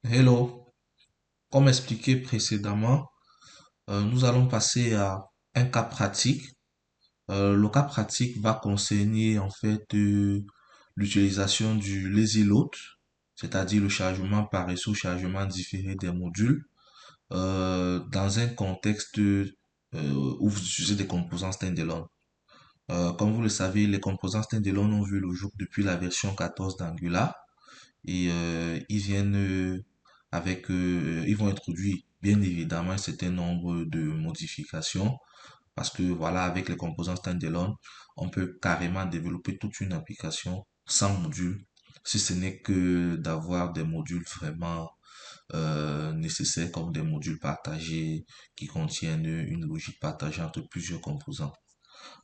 Hello, comme expliqué précédemment, nous allons passer à un cas pratique. Le cas pratique va concerner en fait l'utilisation du lazy load, c'est-à-dire le chargement paresseux ou chargement différé des modules, dans un contexte où vous utilisez des composants standalone. Comme vous le savez, les composants standalone ont vu le jour depuis la version 14 d'Angular et ils vont introduire bien évidemment un certain nombre de modifications parce que voilà, avec les composants standalone, on peut carrément développer toute une application sans module, si ce n'est que d'avoir des modules vraiment nécessaires comme des modules partagés qui contiennent une logique partagée entre plusieurs composants.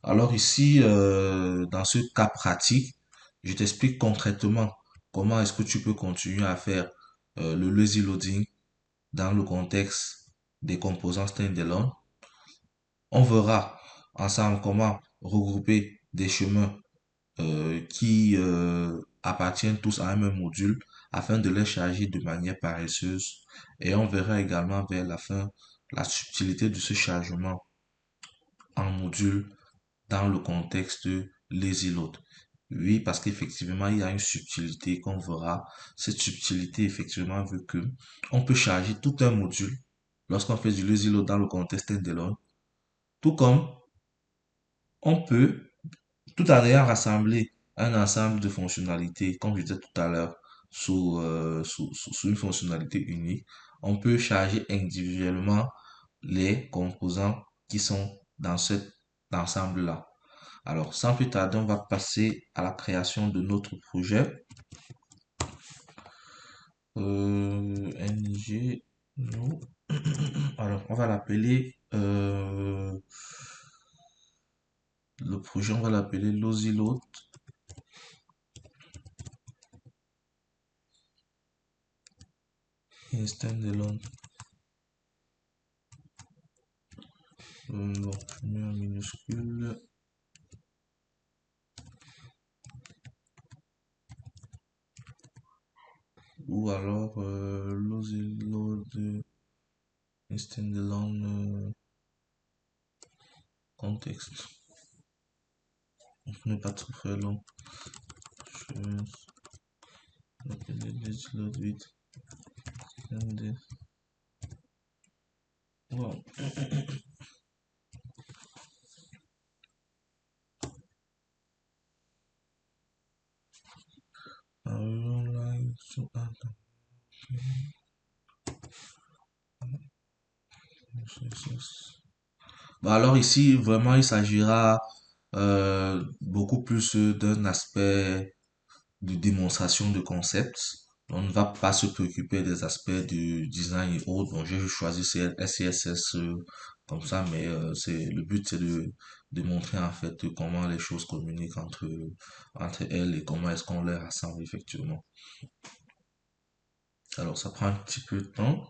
Alors ici, dans ce cas pratique, je t'explique concrètement comment est-ce que tu peux continuer à faire le lazy loading dans le contexte des composants standalone. On verra ensemble comment regrouper des chemins qui appartiennent tous à un même module afin de les charger de manière paresseuse. Et on verra également vers la fin la subtilité de ce chargement en module dans le contexte lazy load. Oui, parce qu'effectivement, il y a une subtilité qu'on verra. Cette subtilité, effectivement, veut que on peut charger tout un module lorsqu'on fait du lazy load dans le contexte standalone, tout comme on peut, tout en ayant rassemblé un ensemble de fonctionnalités, comme je disais tout à l'heure, sous une fonctionnalité unique, on peut charger individuellement les composants qui sont dans cet ensemble-là. Alors, sans plus tarder, on va passer à la création de notre projet. NG, nous. Alors, on va l'appeler, le projet, on va l'appeler Loziload Standalone. Bon, je mets un minuscule. Ou alors, Loziload Standalone contexte. Ce n'est pas trop très long. Je vais l'appeler Loziload 8. Wow. Alors là, bah alors ici, vraiment, il s'agira beaucoup plus d'un aspect de démonstration de concepts. On ne va pas se préoccuper des aspects du design et autres. Bon, j'ai choisi CSS comme ça, mais le but c'est de montrer en fait comment les choses communiquent entre elles et comment est-ce qu'on les rassemble effectivement. Alors ça prend un petit peu de temps.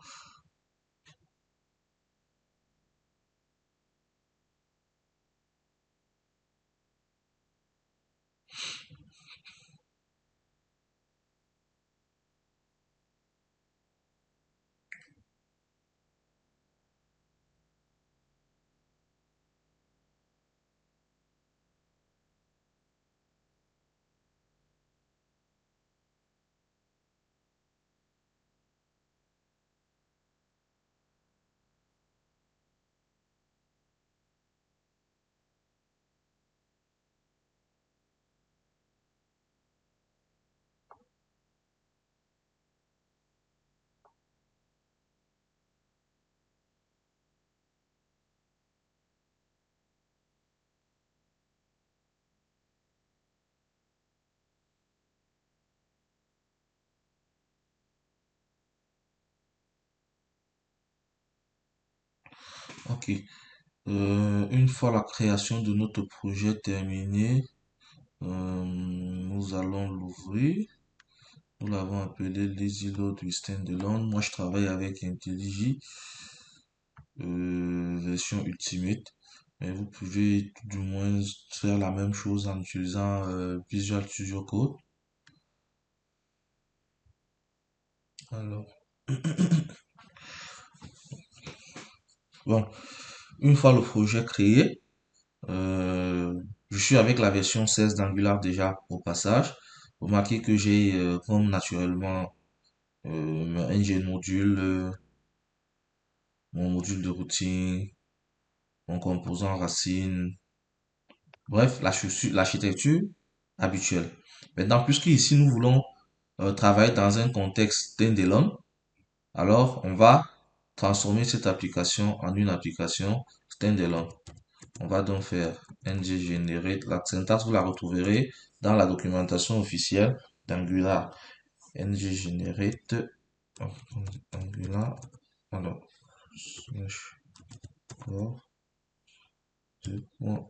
Ok. Une fois la création de notre projet terminée, nous allons l'ouvrir. Nous l'avons appelé Lazy Load with Standalone. Moi, je travaille avec IntelliJ, version Ultimate. Mais vous pouvez tout du moins faire la même chose en utilisant Visual Studio Code. Alors. Bon, une fois le projet créé, euh, je suis avec la version 16 d'Angular déjà au passage. Remarquez que j'ai comme naturellement un module, mon module de routine, mon composant racine, bref, l'architecture habituelle. Maintenant, puisque ici nous voulons travailler dans un contexte standalone, alors on va transformer cette application en une application standalone. On va donc faire ng generate. La syntaxe, vous la retrouverez dans la documentation officielle d'Angular. Ng generate Angular. Alors, slash core deux points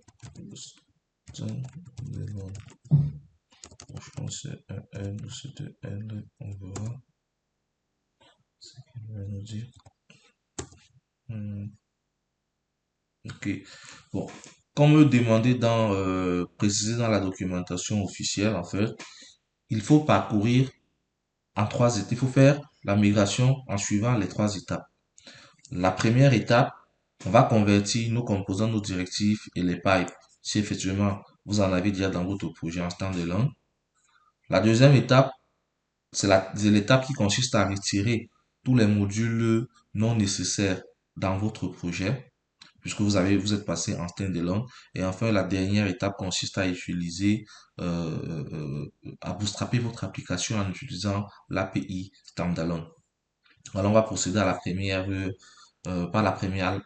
standalone. Je pense que c'est un L ou c'est un L. On verra ce qu'il va nous dire. Ok. Bon. Comme demandé dans, précisé dans la documentation officielle, en fait, il faut parcourir en trois étapes. Il faut faire la migration en suivant les trois étapes. La première étape, on va convertir nos composants, nos directives et les pipes. Si effectivement vous en avez déjà dans votre projet en standalone. La deuxième étape, c'est l'étape qui consiste à retirer tous les modules non nécessaires dans votre projet, puisque vous êtes passé en standalone. Et enfin, la dernière étape consiste à utiliser, à bootstrapper votre application en utilisant l'API standalone. Alors, on va procéder à la première, par la première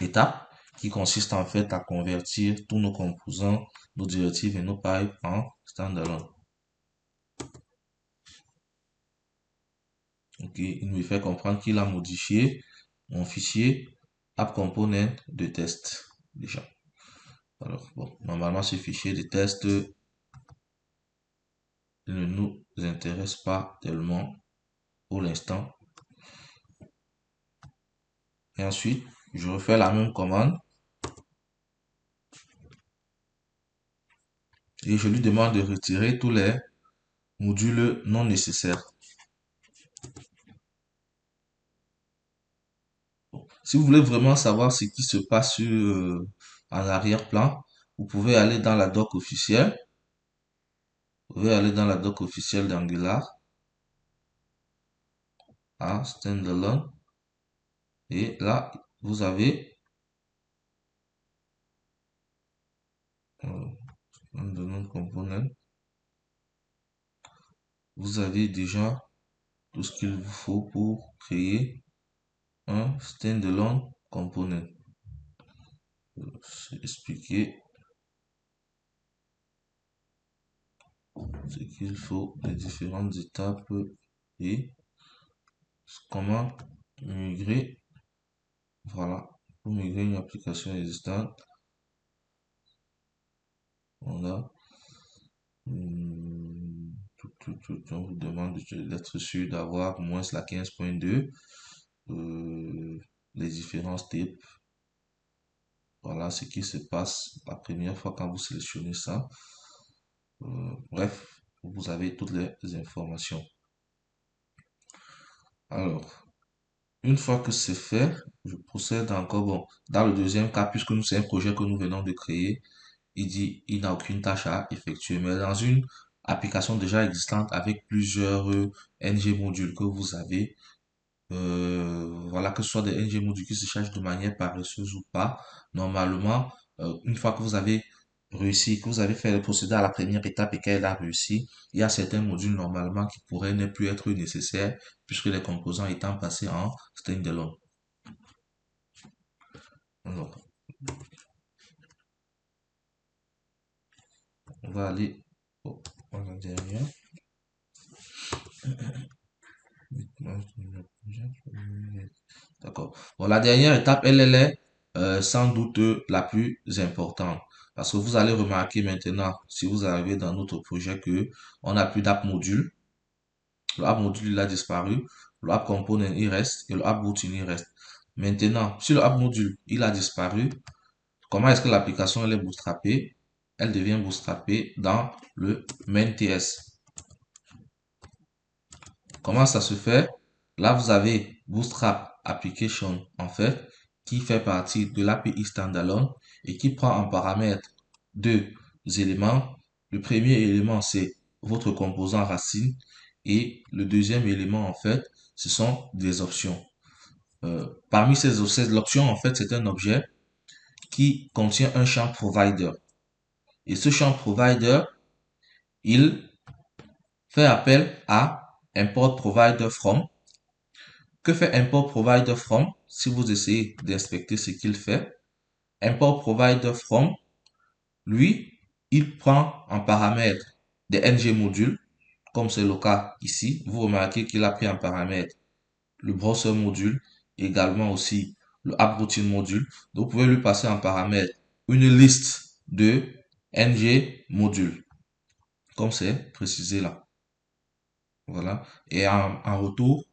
étape, qui consiste en fait à convertir tous nos composants, nos directives et nos pipes en standalone. Ok, il me fait comprendre qu'il a modifié mon fichier app component de test déjà. Alors, bon, normalement, ce fichier de test ne nous intéresse pas tellement pour l'instant. Et ensuite, je refais la même commande et je lui demande de retirer tous les modules non nécessaires. Si vous voulez vraiment savoir ce qui se passe en arrière-plan, vous pouvez aller dans la doc officielle. Vous pouvez aller dans la doc officielle d'Angular à standalone. Et là, vous avez standalone component. Vous avez déjà tout ce qu'il vous faut pour créer un standalone component. C'est expliquer ce qu'il faut, les différentes étapes et comment migrer. Voilà, pour migrer une application existante, on a on vous demande d'être sûr d'avoir moins la 15.2, les différents types. Voilà ce qui se passe la première fois quand vous sélectionnez ça. Bref, vous avez toutes les informations. Alors, une fois que c'est fait, je procède encore. Bon, dans le deuxième cas, puisque nous c'est un projet que nous venons de créer, il dit il n'a aucune tâche à effectuer. Mais dans une application déjà existante avec plusieurs ng modules que vous avez, voilà, que ce soit des ng modules qui se chargent de manière paresseuse ou pas, normalement, une fois que vous avez réussi, que vous avez fait le procédé à la première étape et qu'elle a réussi, il y a certains modules normalement qui pourraient ne plus être nécessaires puisque les composants étant passés en standalone. Alors, on va aller à la dernière. D'accord. Bon, la dernière étape, elle est sans doute la plus importante. Parce que vous allez remarquer maintenant, si vous arrivez dans notre projet, que on n'a plus d'app module. Le app module, il a disparu. Le app component, il reste. Et le app routine, il reste. Maintenant, si le app module, il a disparu, comment est-ce que l'application, elle est bootstrappée? Elle devient bootstrappée dans le main.ts. Comment ça se fait? Là, vous avez Bootstrap Application, en fait, qui fait partie de l'API standalone et qui prend en paramètre deux éléments. Le premier élément, c'est votre composant racine et le deuxième élément, en fait, ce sont des options. Parmi ces options, en fait, c'est un objet qui contient un champ provider. Et ce champ provider, il fait appel à import provider from. Que fait import provider from? Si vous essayez d'inspecter ce qu'il fait, import provider from, lui, il prend en paramètre des ng modules, comme c'est le cas ici. Vous remarquez qu'il a pris en paramètre le browser module, également aussi le app routine module. Donc, vous pouvez lui passer en paramètre une liste de ng modules, comme c'est précisé là. Voilà. Et en retour,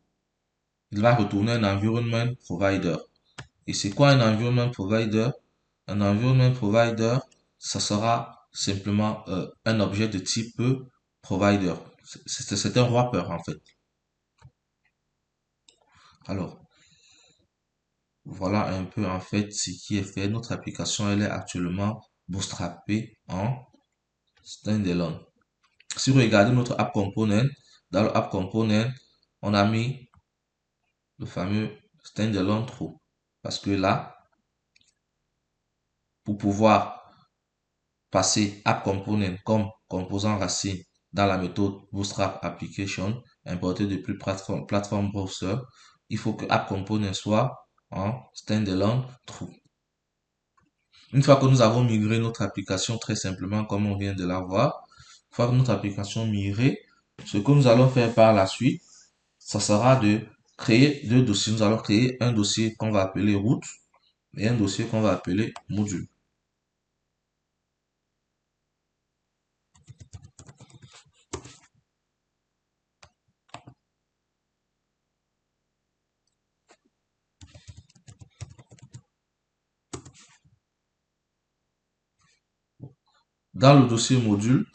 il va retourner un environment provider. Et c'est quoi un environment provider? Un environment provider, ça sera simplement un objet de type provider. C'est un wrapper en fait. Alors, voilà un peu en fait ce qui est fait. Notre application, elle est actuellement bootstrappée en standalone. Si vous regardez notre app component, dans le app component, on a mis le fameux standalone true. Parce que là, pour pouvoir passer app component comme composant racine dans la méthode Bootstrap Application importé depuis plateforme browser, il faut que app component soit en standalone true. Une fois que nous avons migré notre application très simplement comme on vient de la voir, une fois que notre application migrée, ce que nous allons faire par la suite, ça sera de créer deux dossiers. Nous allons créer un dossier qu'on va appeler route et un dossier qu'on va appeler module. Dans le dossier module,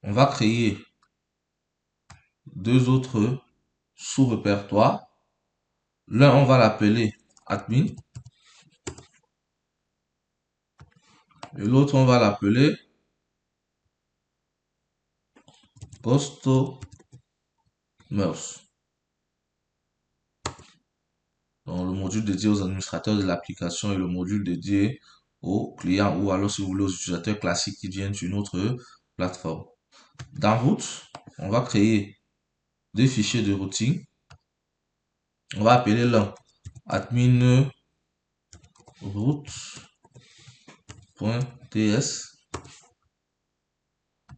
on va créer deux autres sous-répertoires. L'un, on va l'appeler admin et l'autre, on va l'appeler customers. Donc, le module dédié aux administrateurs de l'application et le module dédié aux clients ou alors si vous voulez aux utilisateurs classiques qui viennent sur notre plateforme. Dans route, on va créer deux fichiers de routing. On va appeler l'un admin route.ts.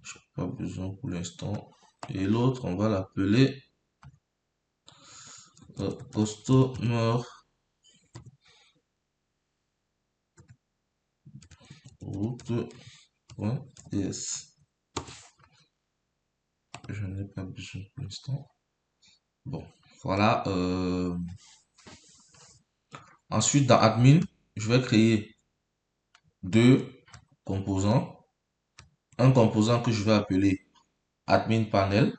Je n'ai pas besoin pour l'instant. Et l'autre, on va l'appeler customer route.ts. Je n'ai pas besoin pour l'instant. Bon, voilà. Ensuite, dans admin, je vais créer deux composants. Un composant que je vais appeler admin panel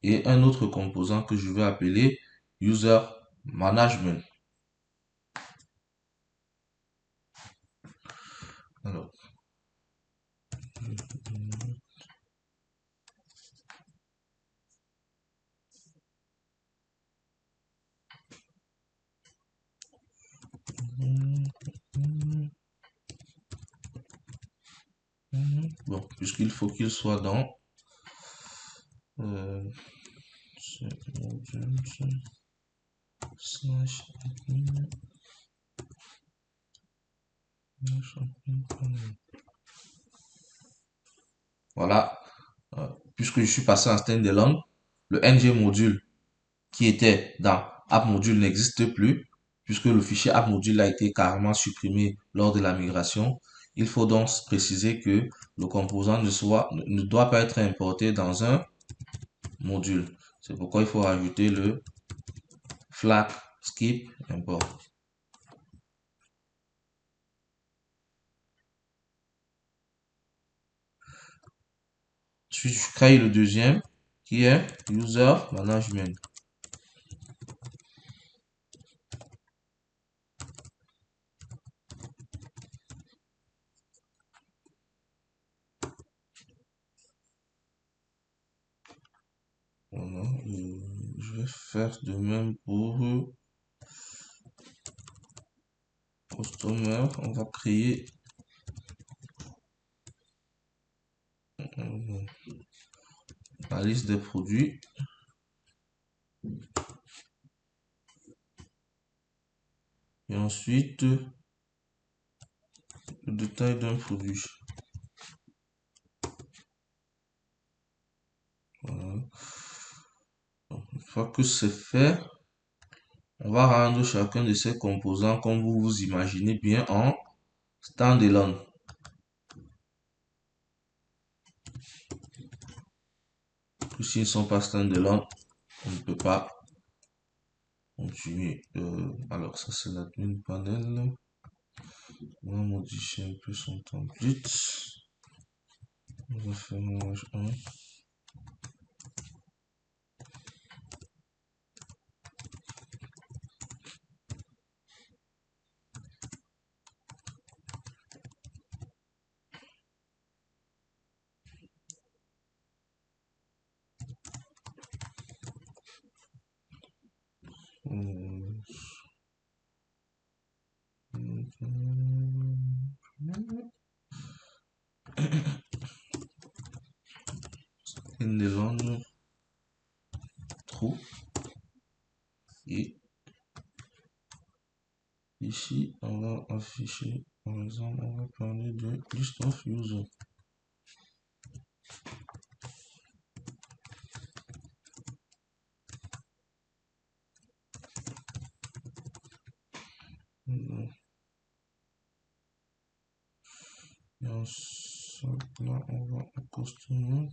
et un autre composant que je vais appeler user management. Alors, bon, puisqu'il faut qu'il soit dans slash admin. Voilà, puisque je suis passé en standalone, le ng module qui était dans app module n'existe plus, puisque le fichier app module a été carrément supprimé lors de la migration. Il faut donc préciser que le composant ne doit pas être importé dans un module. C'est pourquoi il faut ajouter le flag skip import. Ensuite, je crée le deuxième qui est User Management. Voilà, je vais faire de même pour Customer. On va créer la liste des produits. Et ensuite, le détail d'un produit. Voilà. Donc, une fois que c'est fait, on va rendre chacun de ces composants, comme vous vous imaginez bien, en standalone. S'ils ne sont pas standalone, on ne peut pas continuer. Alors, ça, c'est l'admin panel. On va modifier un peu son template. On va faire mélange 1. Standalone true. Et ici, on va afficher, par exemple, on va parler de list of users. Et ensuite, là, on va en customer.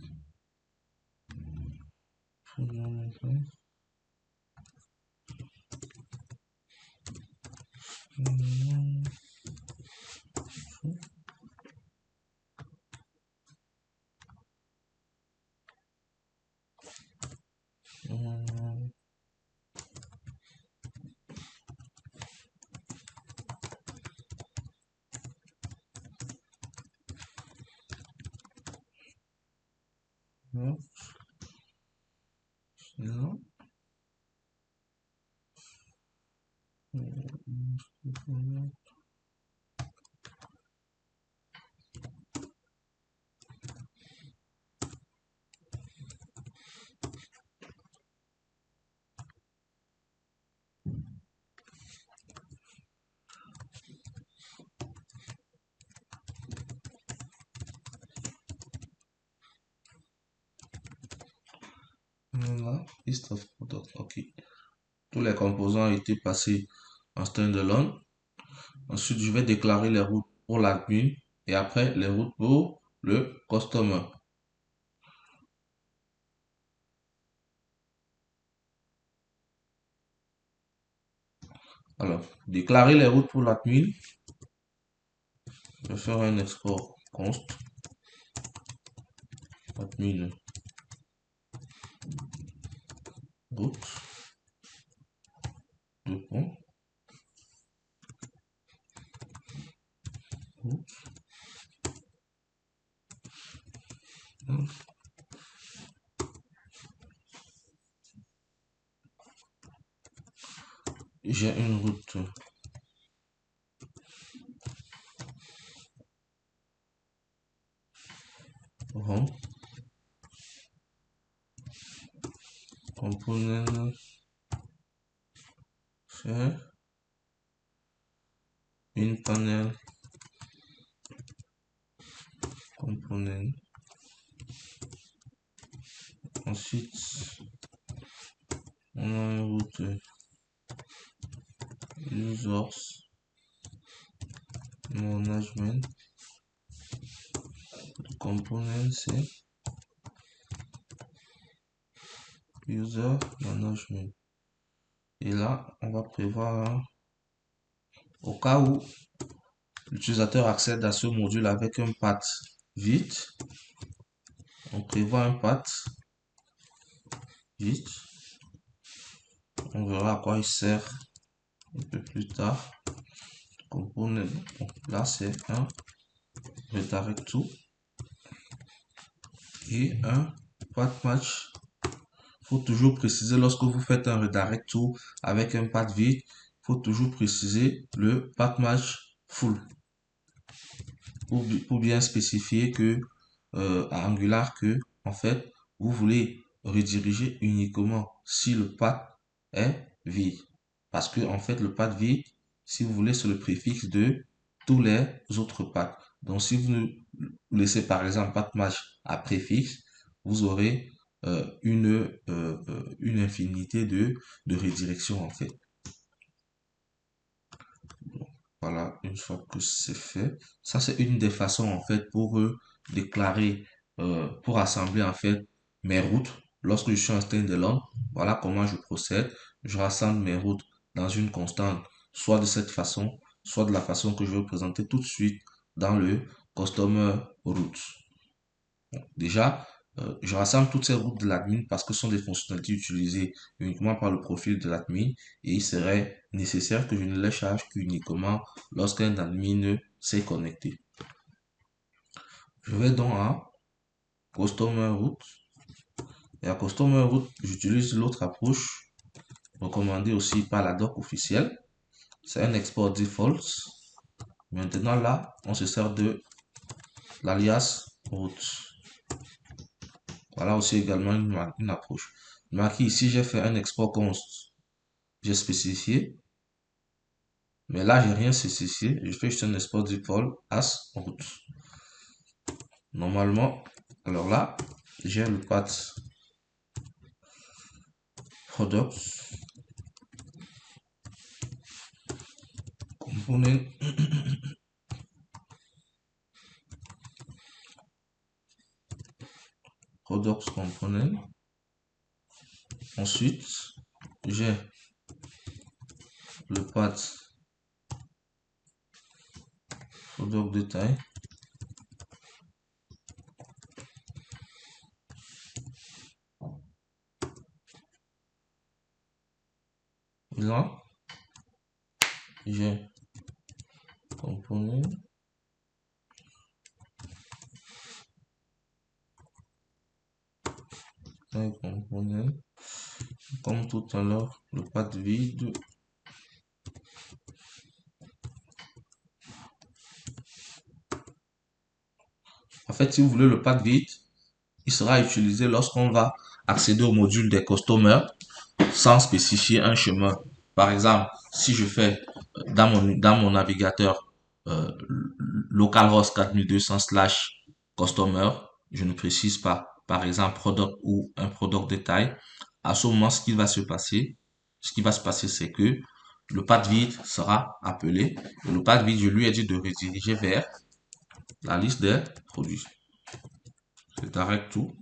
Voilà, list of products. Ok. Tous les composants ont été passés en standalone. Ensuite, je vais déclarer les routes pour l'admin et après les routes pour le customer. Alors, déclarer les routes pour l'admin. Je vais faire un export const admin route de pont route. J'ai une route rond component share in panel component. Ensuite, on a une route users management component c'est user management. Et là, on va prévoir au cas où l'utilisateur accède à ce module avec un path vide, on prévoit un path vite. On verra à quoi il sert un peu plus tard. Component. Donc là, c'est un redirect to et un path match. Faut toujours préciser lorsque vous faites un redirect to avec un path vide, faut toujours préciser le path match full pour bien spécifier que à Angular que en fait vous voulez rediriger uniquement si le path est vide. Parce que en fait le path vide, si vous voulez, c'est le préfixe de tous les autres paths. Donc si vous laissez par exemple path match à préfixe, vous aurez une infinité de redirections en fait. Voilà, une fois que c'est fait, ça c'est une des façons en fait pour déclarer, pour assembler en fait mes routes lorsque je suis en standalone. Voilà comment je procède. Je rassemble mes routes dans une constante, soit de cette façon, soit de la façon que je vais vous présenter tout de suite dans le customer route. Déjà, je rassemble toutes ces routes de l'admin parce que ce sont des fonctionnalités utilisées uniquement par le profil de l'admin et il serait nécessaire que je ne les charge qu'uniquement lorsqu'un admin s'est connecté. Je vais donc à Customer Route et à Customer Route, j'utilise l'autre approche recommandée aussi par la doc officielle. C'est un export default. Maintenant là, on se sert de l'alias route. Voilà aussi également une approche. Marqué ici, j'ai fait un export const. J'ai spécifié. Mais là, j'ai rien spécifié. Je fais juste un export default as route. Normalement, alors là, j'ai le path products component products component. Ensuite, j'ai le path product détail. Là, j'ai component. Component. Comme tout à l'heure, le path vide. En fait, si vous voulez le path vide, il sera utilisé lorsqu'on va accéder au module des customers sans spécifier un chemin. Par exemple, si je fais dans mon navigateur localhost 4200/customer, je ne précise pas, par exemple, product ou un product détail. À ce moment, ce qui va se passer, c'est que le path vide sera appelé. Et le path vide, je lui ai dit de rediriger vers la liste des produits. Je t'arrête tout.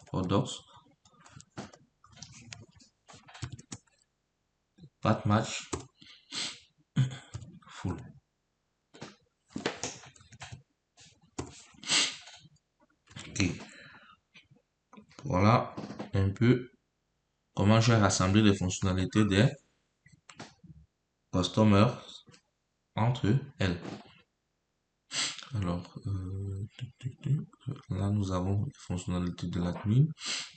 Products. Path match. Full. Ok. Voilà un peu comment j'ai rassemblé les fonctionnalités des customers entre elles. Alors, là, nous avons les fonctionnalités de l'admin,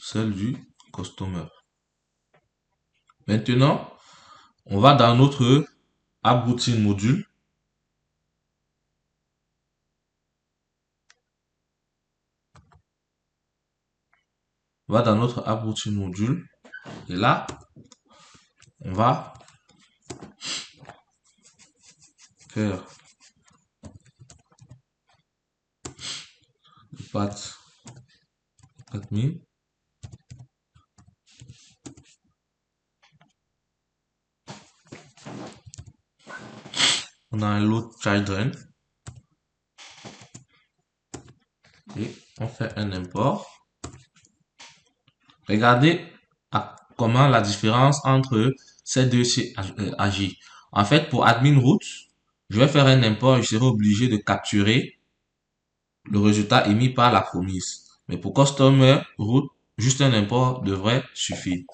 celle du customer. Maintenant, on va dans notre app routine module. On va dans notre app routine module. Et là, on va faire le path admin. On a un load children. Et on fait un import. Regardez comment la différence entre ces deux agit. En fait, pour admin root, je vais faire un import, je serai obligé de capturer le résultat émis par la promise. Mais pour customer root, juste un import devrait suffire.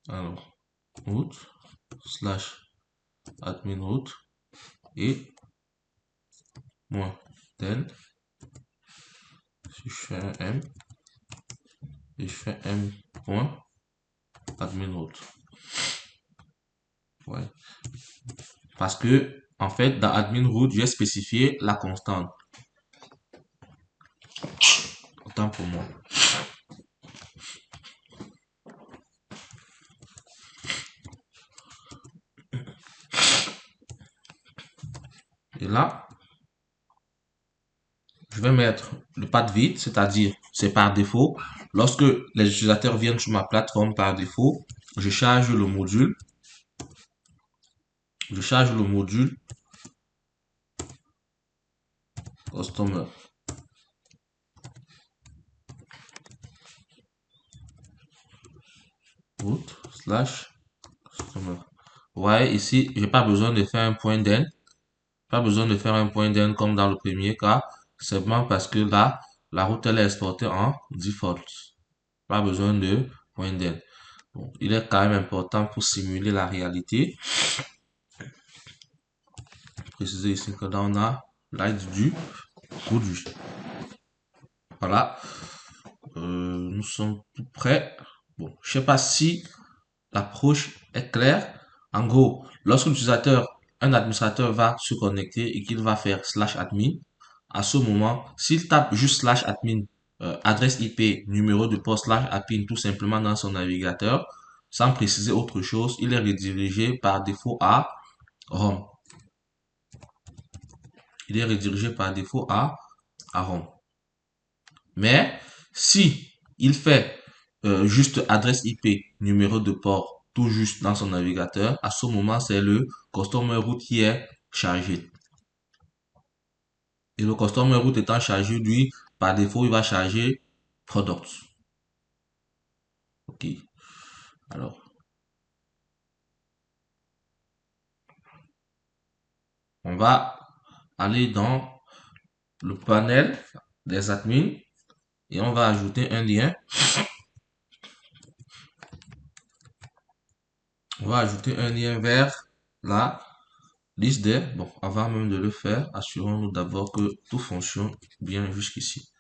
Alors, root slash admin root et moins tel. Si je fais un M et je fais M point admin root. Ouais. Parce que, en fait, dans admin root, j'ai spécifié la constante. Autant pour moi. Et là, je vais mettre le path vide, c'est-à-dire c'est par défaut. Lorsque les utilisateurs viennent sur ma plateforme par défaut, je charge le module. Je charge le module customer root slash customer. Ouais, ici, j'ai pas besoin de faire un point d'end. Pas besoin de faire un point d'end comme dans le premier cas. Simplement parce que là, la route elle est exportée en default. Pas besoin de point d'end. Bon, il est quand même important pour simuler la réalité. Préciser ici que là on a light du produit. Voilà. Nous sommes tout prêts. Bon, je sais pas si l'approche est claire. En gros, lorsque l'utilisateur, un administrateur va se connecter et qu'il va faire slash admin, à ce moment, s'il tape juste slash admin, adresse IP, numéro de poste slash admin tout simplement dans son navigateur, sans préciser autre chose, il est redirigé par défaut à ROM. Il est redirigé par défaut à ROM. Mais si il fait juste adresse IP, numéro de port, tout juste dans son navigateur, à ce moment, c'est le customer root qui est chargé. Et le customer root étant chargé, lui, par défaut, il va charger product. OK. Alors, on va aller dans le panel des admins et on va ajouter un lien. On va ajouter un lien vers la liste des... Bon, avant même de le faire, assurons-nous d'abord que tout fonctionne bien jusqu'ici.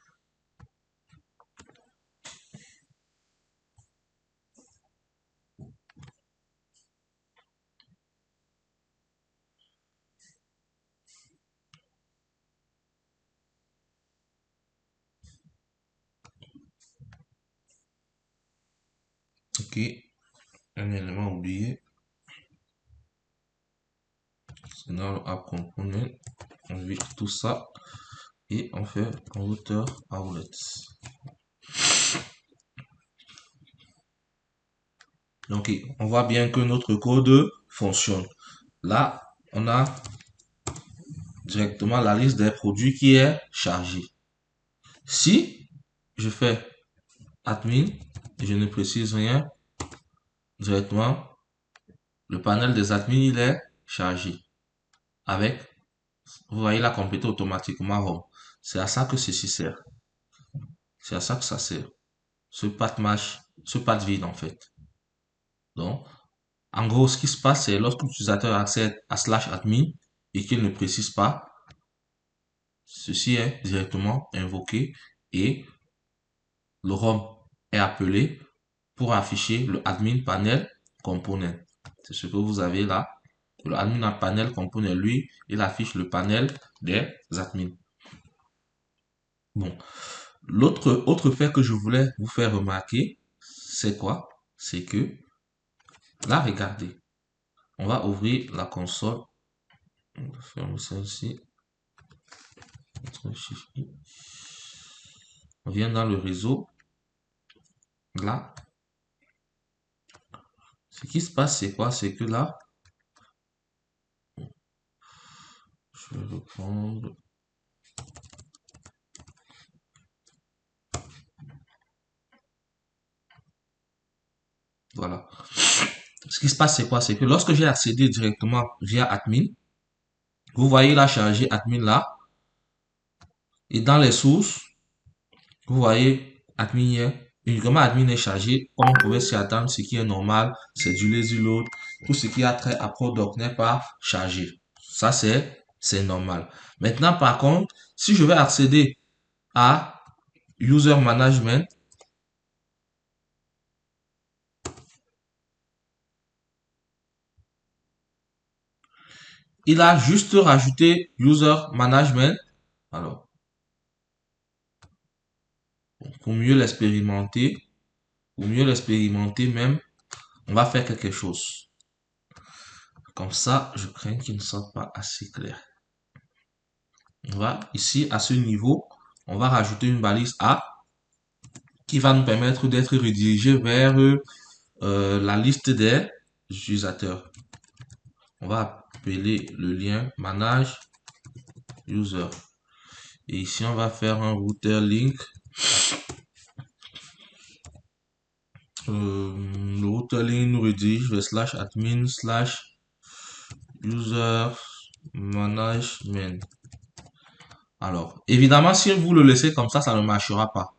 OK. Un élément oublié. C'est dans le app component. On vide tout ça et on fait routeur outlet. Donc, on voit bien que notre code fonctionne. Là, on a directement la liste des produits qui est chargée. Si je fais admin et je ne précise rien, directement, le panel des admins, il est chargé avec, vous voyez, la compléter automatiquement ROM. C'est à ça que ceci sert. C'est à ça que ça sert. Ce path match, ce path vide en fait. Donc, en gros, ce qui se passe, c'est lorsque l'utilisateur accède à slash admin et qu'il ne précise pas, ceci est directement invoqué et le ROM est appelé pour afficher le admin panel component. C'est ce que vous avez là. Le admin panel component, lui, il affiche le panel des admins. Bon, autre fait que je voulais vous faire remarquer, c'est quoi? C'est que là, regardez, on va ouvrir la console. On va fermer ça ici. On vient dans le réseau. Là, ce qui se passe, c'est quoi? C'est que là, je vais reprendre. Voilà. Ce qui se passe, c'est quoi? C'est que lorsque j'ai accédé directement via admin, vous voyez la chargée admin là. Et dans les sources, vous voyez, admin hier, uniquement admin est chargé. Comme on pouvait s'y attendre, ce qui est normal, c'est du lazy load. Tout ce qui a trait à product n'est pas chargé. Ça, c'est normal. Maintenant, par contre, si je vais accéder à user management, il a juste rajouté user management. Alors, pour mieux l'expérimenter même, on va faire quelque chose. Comme ça, je crains qu'il ne soit pas assez clair. On va ici, à ce niveau, on va rajouter une balise A qui va nous permettre d'être redirigé vers la liste des utilisateurs. On va appeler le lien manage user. Et ici, on va faire un router link. Le router link nous redirige vers slash admin slash user management. Alors, évidemment, si vous le laissez comme ça ne marchera pas.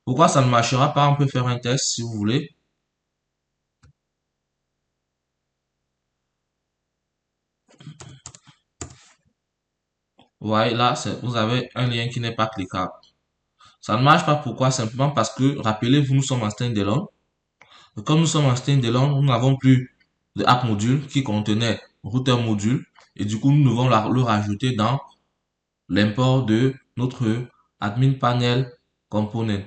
Pourquoi ça ne marchera pas? On peut faire un test si vous voulez. Vous voyez là, vous avez un lien qui n'est pas cliquable. Ça ne marche pas. Pourquoi? Simplement parce que, rappelez-vous, nous sommes en standalone. Comme nous sommes en standalone, nous n'avons plus de app module qui contenait router module. Et du coup, nous devons le rajouter dans l'import de notre admin panel component.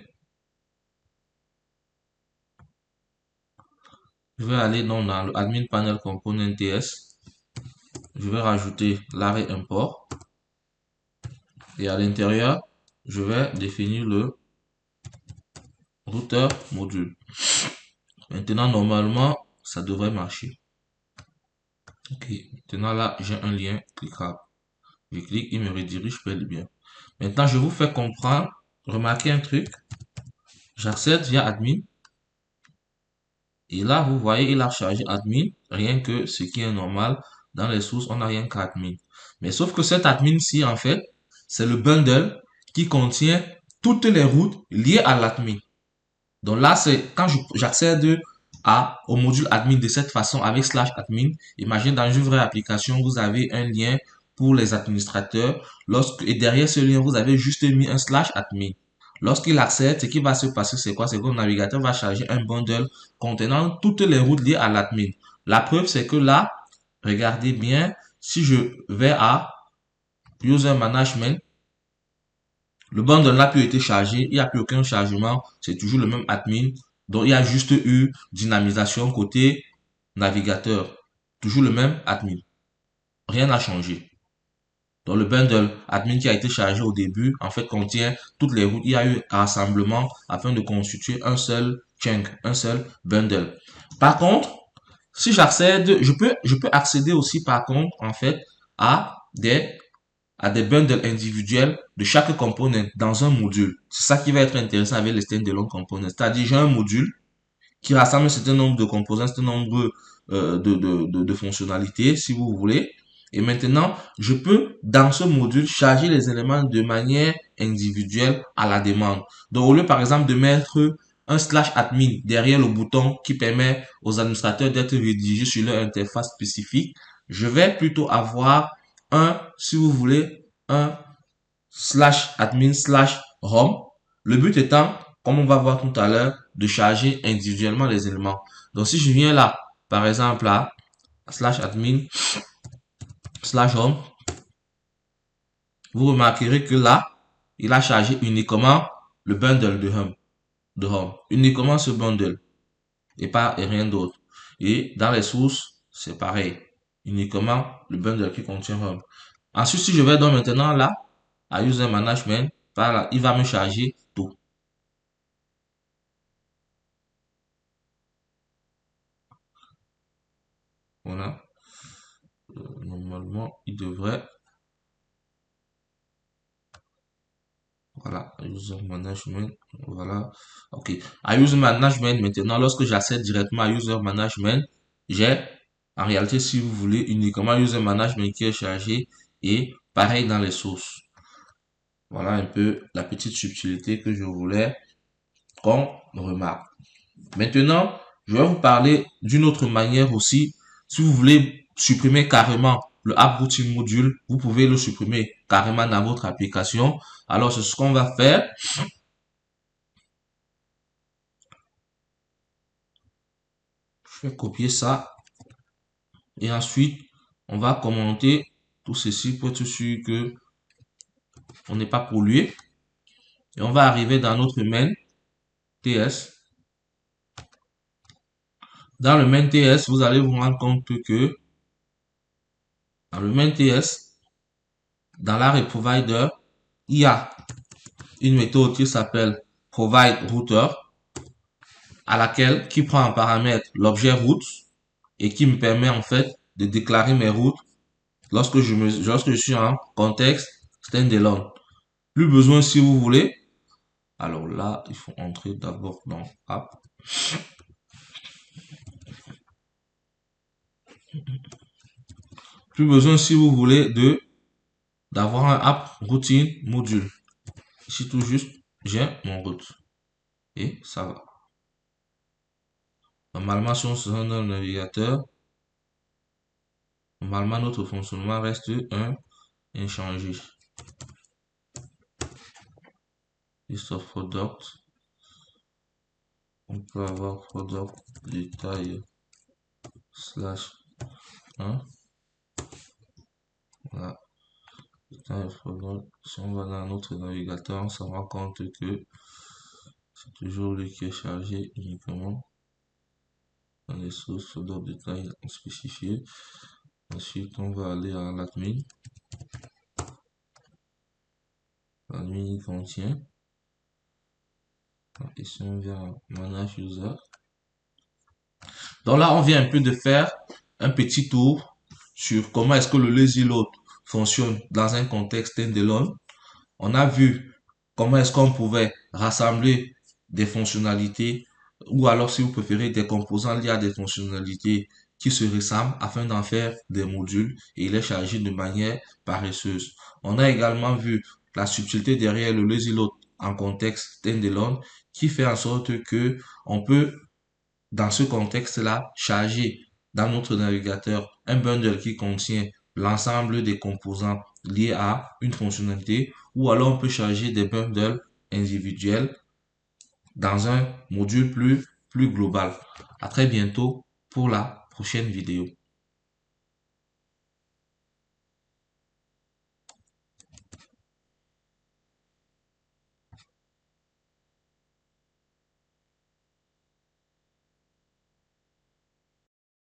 Je vais aller dans le admin panel component TS. Je vais rajouter l'arrêt import. Et à l'intérieur, je vais définir le router module. Maintenant, normalement, ça devrait marcher. Ok, maintenant là, j'ai un lien cliquable. Je clique, il me redirige bel et bien. Maintenant, je vous fais comprendre, remarquez un truc. J'accède via admin. Et là, vous voyez, il a chargé admin, rien que ce qui est normal. Dans les sources, on n'a rien qu'admin. Mais sauf que cet admin-ci, en fait, c'est le bundle qui contient toutes les routes liées à l'admin. Donc là, c'est quand j'accède au module admin de cette façon avec slash admin. Imaginez dans une vraie application, vous avez un lien pour les administrateurs. Et derrière ce lien, vous avez juste mis un slash admin. Lorsqu'il accède, ce qui va se passer, c'est quoi? C'est que le navigateur va charger un bundle contenant toutes les routes liées à l'admin. La preuve, c'est que là, regardez bien, si je vais à User Management, le bundle n'a plus été chargé, il n'y a plus aucun chargement, c'est toujours le même admin. Donc, il y a juste eu dynamisation côté navigateur. Toujours le même admin. Rien n'a changé. Donc, le bundle admin qui a été chargé au début, en fait, contient toutes les routes. Il y a eu rassemblement afin de constituer un seul chunk, un seul bundle. Par contre, si j'accède, je peux accéder aussi, par contre, en fait, à des bundles individuels de chaque component dans un module. C'est ça qui va être intéressant avec les standalone components. C'est-à-dire, j'ai un module qui rassemble un certain nombre de composants, un certain nombre de fonctionnalités, si vous voulez. Et maintenant, je peux, dans ce module, charger les éléments de manière individuelle à la demande. Donc, au lieu, par exemple, de mettre un slash admin derrière le bouton qui permet aux administrateurs d'être redirigés sur leur interface spécifique, je vais plutôt avoir si vous voulez, un slash admin slash home. Le but étant, comme on va voir tout à l'heure, de charger individuellement les éléments. Donc, si je viens là, par exemple, là, slash admin slash home, vous remarquerez que là, il a chargé uniquement le bundle de home. Uniquement ce bundle. Et rien d'autre. Et dans les sources, c'est pareil. Uniquement le bundle qui contient home. Ensuite, si je vais donc maintenant là, à user management, par là, il va me charger tout. Voilà. Normalement, il devrait. Voilà, user management. Voilà. OK. À user management, maintenant, lorsque j'accède directement à user management, j'ai, en réalité, si vous voulez, uniquement user management qui est chargé et pareil dans les sources. Voilà un peu la petite subtilité que je voulais qu'on remarque. Maintenant, je vais vous parler d'une autre manière aussi. Si vous voulez supprimer carrément le app routing module, vous pouvez le supprimer carrément dans votre application. Alors, c'est ce qu'on va faire. Je vais copier ça et ensuite, on va commenter tout ceci pour être sûr que on n'est pas pollué. Et on va arriver dans notre main TS. Dans le main TS, vous allez vous rendre compte que dans le main TS, dans l'arrêt provider, il y a une méthode qui s'appelle provide router à laquelle qui prend en paramètre l'objet route et qui me permet en fait de déclarer mes routes lorsque je suis en contexte standalone. Plus besoin si vous voulez. Alors là, il faut entrer d'abord dans app. Plus besoin si vous voulez d'avoir un app routine module. Ici tout juste, j'ai mon route. Et ça va. Normalement, si on se rend dans le navigateur, normalement notre fonctionnement reste inchangé. List of product. On peut avoir product détail slash 1. Voilà. Si on va dans notre navigateur, on se rend compte que c'est toujours lui qui est chargé uniquement dans les sources d'autres détails spécifiés. Ensuite, on va aller à l'admin. L'admin contient. Et si on vient à manage user. Donc là, on vient un peu de faire un petit tour sur comment est-ce que le lazy load fonctionne dans un contexte standalone. On a vu comment est-ce qu'on pouvait rassembler des fonctionnalités ou alors si vous préférez des composants liés à des fonctionnalités qui se ressemblent afin d'en faire des modules et les charger de manière paresseuse. On a également vu la subtilité derrière le lazy load en contexte standalone qui fait en sorte que on peut dans ce contexte-là charger dans notre navigateur un bundle qui contient l'ensemble des composants liés à une fonctionnalité ou alors on peut charger des bundles individuels dans un module plus global. À très bientôt pour la prochaine vidéo.